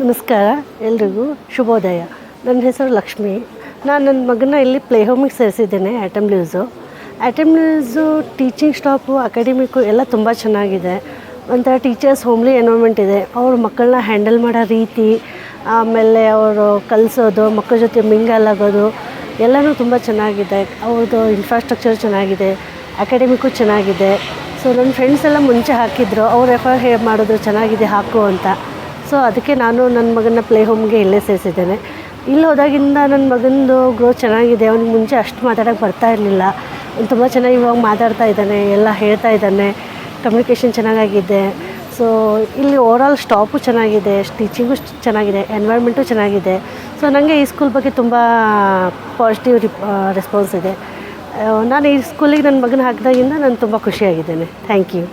ನಮಸ್ಕಾರ ಎಲ್ರಿಗೂ ಶುಭೋದಯ. ನನ್ನ ಹೆಸರು ಲಕ್ಷ್ಮಿ. ನಾನು ನನ್ನ ಮಗನ ಇಲ್ಲಿ ಪ್ಲೇ ಹೋಮಿಗೆ ಸೇರಿಸಿದ್ದೇನೆ. ಆ್ಯಟಮ್ ಲ್ಯೂಸು ಟೀಚಿಂಗ್ ಸ್ಟಾಫು ಅಕಾಡೆಮಿಕ್ಕು ಎಲ್ಲ ತುಂಬ ಚೆನ್ನಾಗಿದೆ. ಒಂಥರ ಟೀಚರ್ಸ್ ಹೋಮ್ಲಿ ಎನ್ವೈರ್ಮೆಂಟ್ ಇದೆ. ಅವ್ರ ಮಕ್ಕಳನ್ನ ಹ್ಯಾಂಡಲ್ ಮಾಡೋ ರೀತಿ, ಆಮೇಲೆ ಅವರು ಕಲಿಸೋದು, ಮಕ್ಕಳ ಜೊತೆ ಮಿಂಗಲ್ ಆಗೋದು ಎಲ್ಲನೂ ತುಂಬ ಚೆನ್ನಾಗಿದೆ. ಅವ್ರದ್ದು ಇನ್ಫ್ರಾಸ್ಟ್ರಕ್ಚರ್ ಚೆನ್ನಾಗಿದೆ, ಅಕಾಡೆಮಿಕ್ಕು ಚೆನ್ನಾಗಿದೆ. ಸೊ ನನ್ನ ಫ್ರೆಂಡ್ಸ್ ಎಲ್ಲ ಮುಂಚೆ ಹಾಕಿದ್ರು, ಅವ್ರು ರೆಫರ್ ಮಾಡಿದ್ರು ಚೆನ್ನಾಗಿದೆ ಹಾಕು ಅಂತ. ಸೊ ಅದಕ್ಕೆ ನಾನು ನನ್ನ ಮಗನ ಪ್ಲೇ ಹೋಮ್ಗೆ ಇಲ್ಲೇ ಸೇರಿಸಿದ್ದೇನೆ. ಇಲ್ಲಿ ಹೋದಾಗಿಂದ ನನ್ನ ಮಗನದು ಗ್ರೋತ್ ಚೆನ್ನಾಗಿದೆ. ಅವ್ನಿಗೆ ಮುಂಚೆ ಅಷ್ಟು ಮಾತಾಡೋಕ್ಕೆ ಬರ್ತಾ ಇರಲಿಲ್ಲ. ತುಂಬ ಚೆನ್ನಾಗಿ ಇವಾಗ ಮಾತಾಡ್ತಾ ಇದ್ದಾನೆ, ಎಲ್ಲ ಹೇಳ್ತಾ ಇದ್ದಾನೆ, ಕಮ್ಯುನಿಕೇಷನ್ ಚೆನ್ನಾಗಾಗಿದೆ. ಸೊ ಇಲ್ಲಿ ಓವರಾಲ್ ಸ್ಟಾಫು ಚೆನ್ನಾಗಿದೆ, ಟೀಚಿಂಗು ಚೆನ್ನಾಗಿದೆ, ಎನ್ವೈರ್ಮೆಂಟು ಚೆನ್ನಾಗಿದೆ. ಸೊ ನನಗೆ ಈ ಸ್ಕೂಲ್ ಬಗ್ಗೆ ತುಂಬ ಪಾಸಿಟಿವ್ ರೆಸ್ಪಾನ್ಸ್ ಇದೆ. ನಾನು ಈ ಸ್ಕೂಲಿಗೆ ನನ್ನ ಮಗನ ಹಾಕಿದಾಗಿಂದ ನಾನು ತುಂಬ ಖುಷಿಯಾಗಿದ್ದೇನೆ. Thank you.